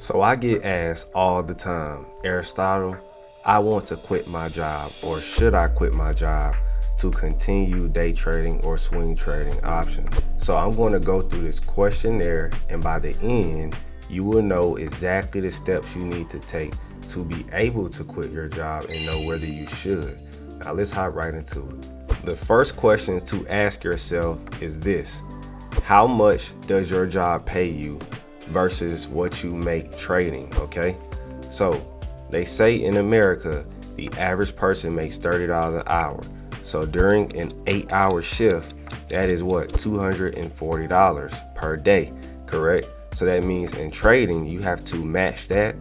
So I get asked all the time, Aristotle, I want to quit my job, or should I quit my job to continue day trading or swing trading options? So I'm going to go through this questionnaire, and by the end, you will know exactly the steps you need to take to be able to quit your job and know whether you should. Now let's hop right into it. The first question to ask yourself is this: how much does your job pay you versus what you make trading? Okay, so they say in America the average person makes $30 an hour. So during an 8-hour shift, that is what, $240 per day, correct? So that means in trading you have to match that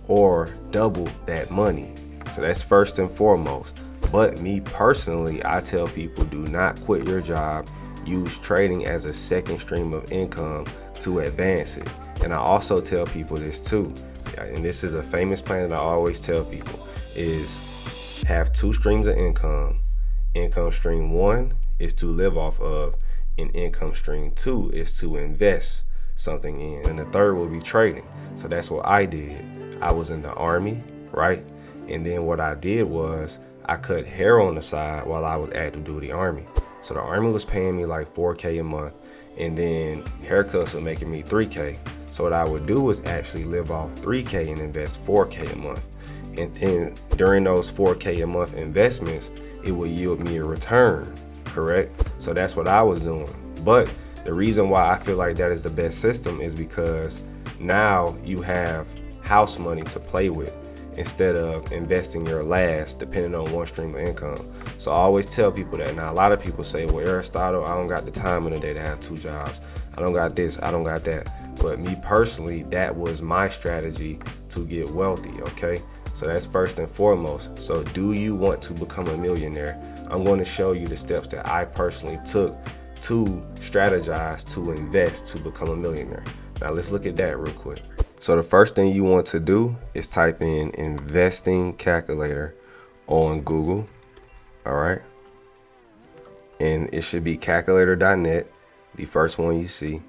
or double that money. So that's first and foremost. But me personally, I tell people, do not quit your job. Use trading as a second stream of income to advance it. And I also tell people this too, and this is a famous plan that I always tell people, is have two streams of income. Income stream one is to live off of, and income stream two is to invest something in, and the third will be trading. So that's what I did. I was in the Army, right? And then what I did was I cut hair on the side while I was active duty Army. So the Army was paying me like $4K a month, and then haircuts were making me $3K. So what I would do was actually live off $3K and invest $4K a month. And then during those $4K a month investments, it would yield me a return, correct? So that's what I was doing. But the reason why I feel like that is the best system is because now you have house money to play with instead of investing your last depending on one stream of income. So I always tell people that. Now a lot of people say, well, Aristotle, I don't got the time in the day to have two jobs. I don't got this, I don't got that. But me personally, that was my strategy to get wealthy, okay? So that's first and foremost. So do you want to become a millionaire? I'm going to show you the steps that I personally took to strategize to invest to become a millionaire. Now let's look at that real quick. So the first thing you want to do is type in investing calculator on Google. All right. And it should be calculator.net, the first one you see.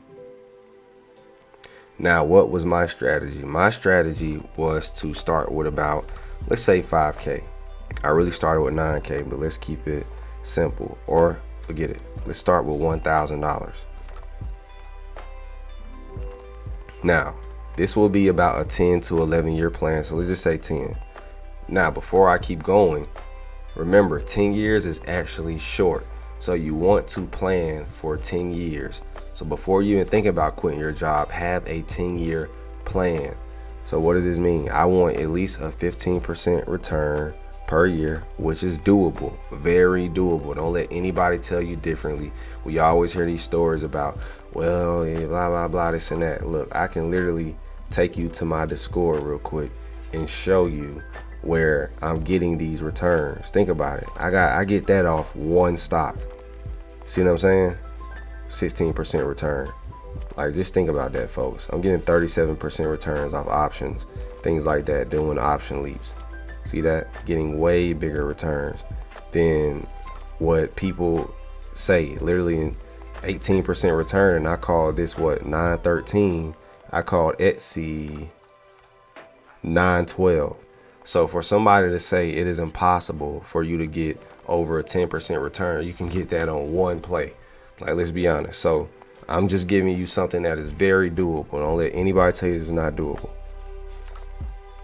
Now, what was my strategy? My strategy was to start with about, let's say 5K. I really started with 9K, but let's keep it simple, or forget it. Let's start with $1,000. Now, this will be about a 10 to 11 year plan. So let's just say 10. Now, before I keep going, remember 10 years is actually short. So you want to plan for 10 years. So before you even think about quitting your job, have a 10-year plan. So what does this mean? I want at least a 15% return per year, which is doable, very doable. Don't let anybody tell you differently. We always hear these stories about, well, yeah, blah, blah, blah, this and that. Look, I can literally take you to my Discord real quick and show you where I'm getting these returns. Think about it. I get that off one stock. See what I'm saying? 16% return. Like, just think about that, folks. I'm getting 37% returns off options, things like that, doing option leaps. See that? Getting way bigger returns than what people say. Literally an 18% return, and I call this what, 913. I called Etsy 912. So for somebody to say it is impossible for you to get over a 10% return, you can get that on one play. Like, let's be honest. So I'm just giving you something that is very doable. Don't let anybody tell you it's not doable.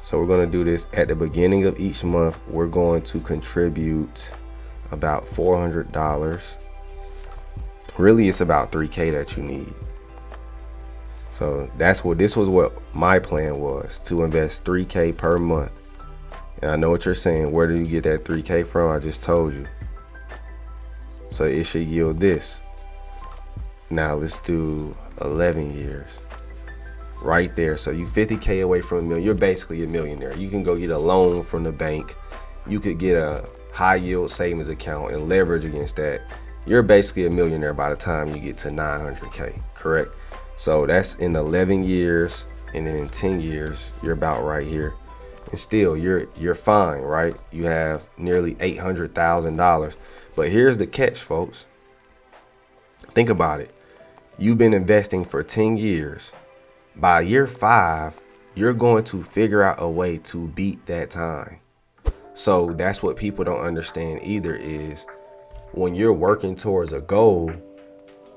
So we're going to do this at the beginning of each month. We're going to contribute about $400. Really, it's about 3K that you need. So this was what my plan was, to invest 3K per month. And I know what you're saying. Where do you get that 3K from? I just told you. So it should yield this. Now let's do 11 years. Right there. So you 50K away from a million. You're basically a millionaire. You can go get a loan from the bank. You could get a high yield savings account and leverage against that. You're basically a millionaire by the time you get to 900K, correct? So that's in 11 years, and then in 10 years, you're about right here. And still, you're fine, right? You have nearly $800,000. But here's the catch, folks. Think about it. You've been investing for 10 years. By year 5, you're going to figure out a way to beat that time. So that's what people don't understand either, is when you're working towards a goal,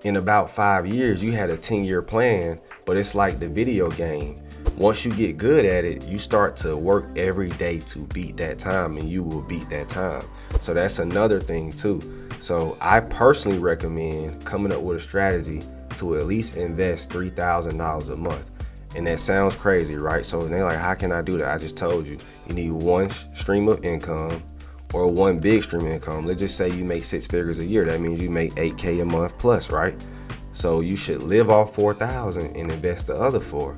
in about 5 years, you had a 10-year plan, but it's like the video game. Once you get good at it, you start to work every day to beat that time, and you will beat that time. So that's another thing too. So I personally recommend coming up with a strategy to at least invest $3,000 a month. And that sounds crazy, right? So they're like, how can I do that? I just told you, you need one stream of income or one big stream of income. Let's just say you make 6 figures a year. That means you make 8K a month plus, right? So you should live off 4,000 and invest the other 4.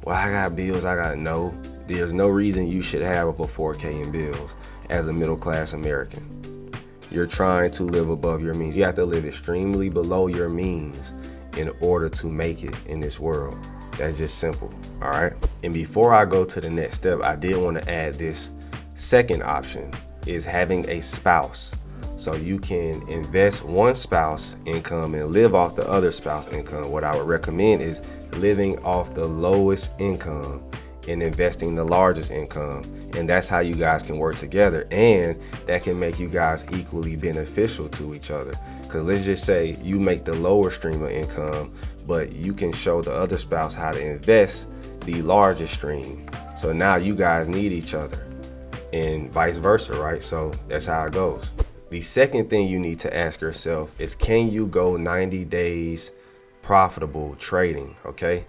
Well, I got bills. No. There's no reason you should have over 4K in bills as a middle class American. You're trying to live above your means. You have to live extremely below your means in order to make it in this world. That's just simple, all right? And before I go to the next step, I did want to add this second option, is having a spouse. So you can invest one spouse income and live off the other spouse income. What I would recommend is living off the lowest income and investing the largest income. And that's how you guys can work together, and that can make you guys equally beneficial to each other. Because let's just say you make the lower stream of income, but you can show the other spouse how to invest the largest stream. So now you guys need each other, and vice versa, right? So that's how it goes. The second thing you need to ask yourself is, can you go 90 days profitable trading? Okay.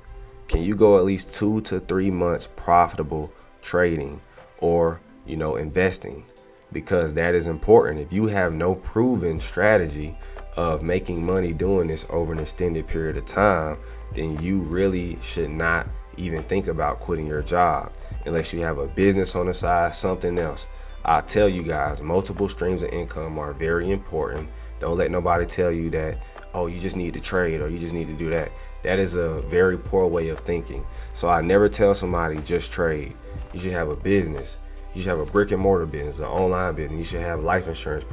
Can you go at least 2 to 3 months profitable trading or, investing? Because that is important. If you have no proven strategy of making money doing this over an extended period of time, then you really should not even think about quitting your job unless you have a business on the side, something else. I tell you guys, multiple streams of income are very important. Don't let nobody tell you that, oh, you just need to trade or you just need to do that. That is a very poor way of thinking. So I never tell somebody just trade. You should have a business. You should have a brick and mortar business, an online business. You should have life insurance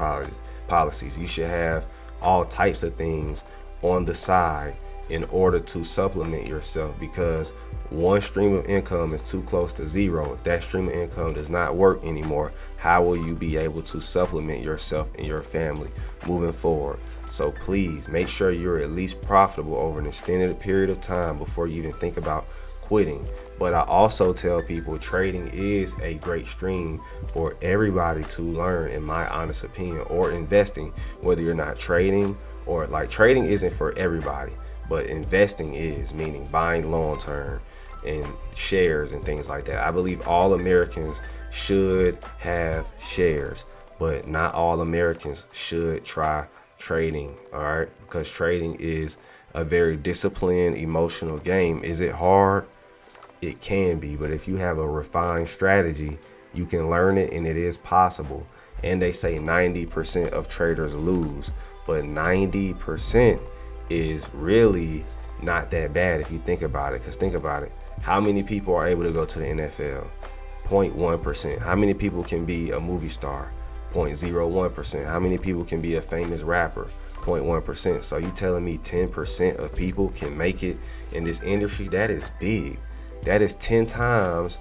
policies. You should have all types of things on the side in order to supplement yourself, because one stream of income is too close to zero. If that stream of income does not work anymore, how will you be able to supplement yourself and your family moving forward? So please make sure you're at least profitable over an extended period of time before you even think about quitting. But I also tell people trading is a great stream for everybody to learn, in my honest opinion, or investing, whether you're not trading or trading isn't for everybody, but investing is, meaning buying long term and shares and things like that. I believe all Americans should have shares, but not all Americans should try trading, all right? Because trading is a very disciplined, emotional game. Is it hard? It can be, but if you have a refined strategy, you can learn it, and it is possible. And they say 90% of traders lose, but 90% is really not that bad if you think about it. Because think about it, how many people are able to go to the NFL? 0.1%. How many people can be a movie star? 0.01%. How many people can be a famous rapper? 0.1%. So you telling me 10% of people can make it in this industry? That is big. That is 10 times,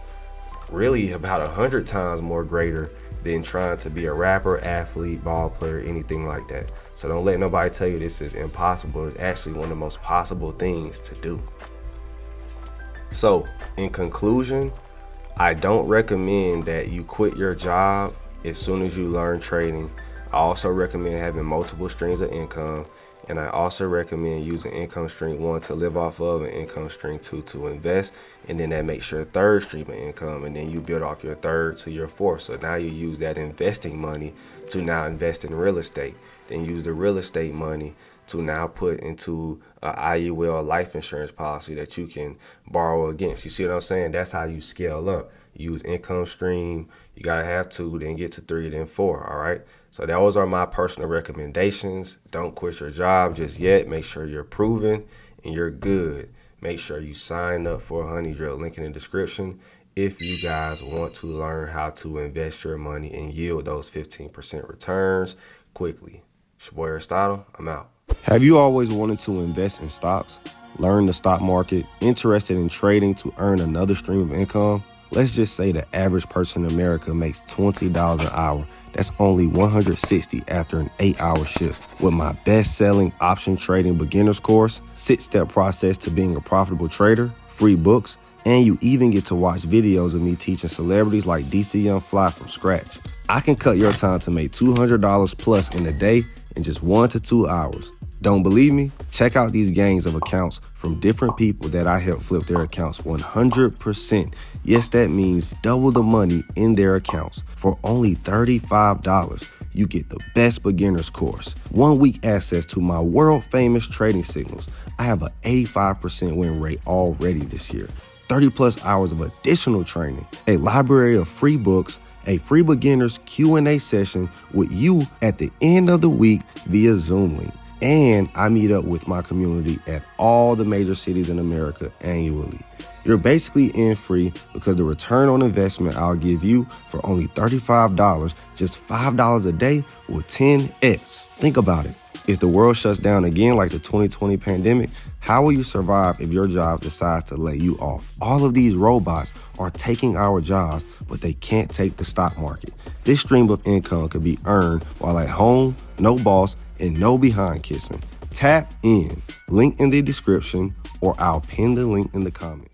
really about 100 times more greater than trying to be a rapper, athlete, ball player, anything like that. So don't let nobody tell you this is impossible. It's actually one of the most possible things to do. So in conclusion, I don't recommend that you quit your job as soon as you learn trading. I also recommend having multiple streams of income. And I also recommend using income stream 1 to live off of, and income stream 2 to invest. And then that makes your third stream of income. And then you build off your third to your fourth. So now you use that investing money to now invest in real estate. Then use the real estate money to now put into a IUL life insurance policy that you can borrow against. You see what I'm saying? That's how you scale up. Use income stream. You got to have 2, then get to 3, then 4. All right. So those are my personal recommendations. Don't quit your job just yet. Make sure you're proven and you're good. Make sure you sign up for a honey drill, link in the description, if you guys want to learn how to invest your money and yield those 15% returns quickly. It's your boy Aristotle. I'm out. Have you always wanted to invest in stocks? learn the stock market, interested in trading to earn another stream of income? Let's just say the average person in America makes $20 an hour. That's only $160 after an 8-hour shift. With my best-selling option trading beginners course, 6-step process to being a profitable trader, free books, and you even get to watch videos of me teaching celebrities like DC Young Fly from scratch. I can cut your time to make $200 plus in a day in just 1 to 2 hours. Don't believe me? Check out these gangs of accounts from different people that I help flip their accounts 100%. Yes, that means double the money in their accounts. For only $35, you get the best beginners course, 1 week access to my world famous trading signals. I have an 85% win rate already this year, 30 plus hours of additional training, a library of free books, a free beginners Q&A session with you at the end of the week via Zoom link. And I meet up with my community at all the major cities in America annually. You're basically in free because the return on investment I'll give you for only $35, just $5 a day, will 10x. Think about it. If the world shuts down again like the 2020 pandemic, how will you survive if your job decides to lay you off? All of these robots are taking our jobs, but they can't take the stock market. This stream of income could be earned while at home, no boss, and no behind kissing. Tap in. Link in the description, or I'll pin the link in the comments.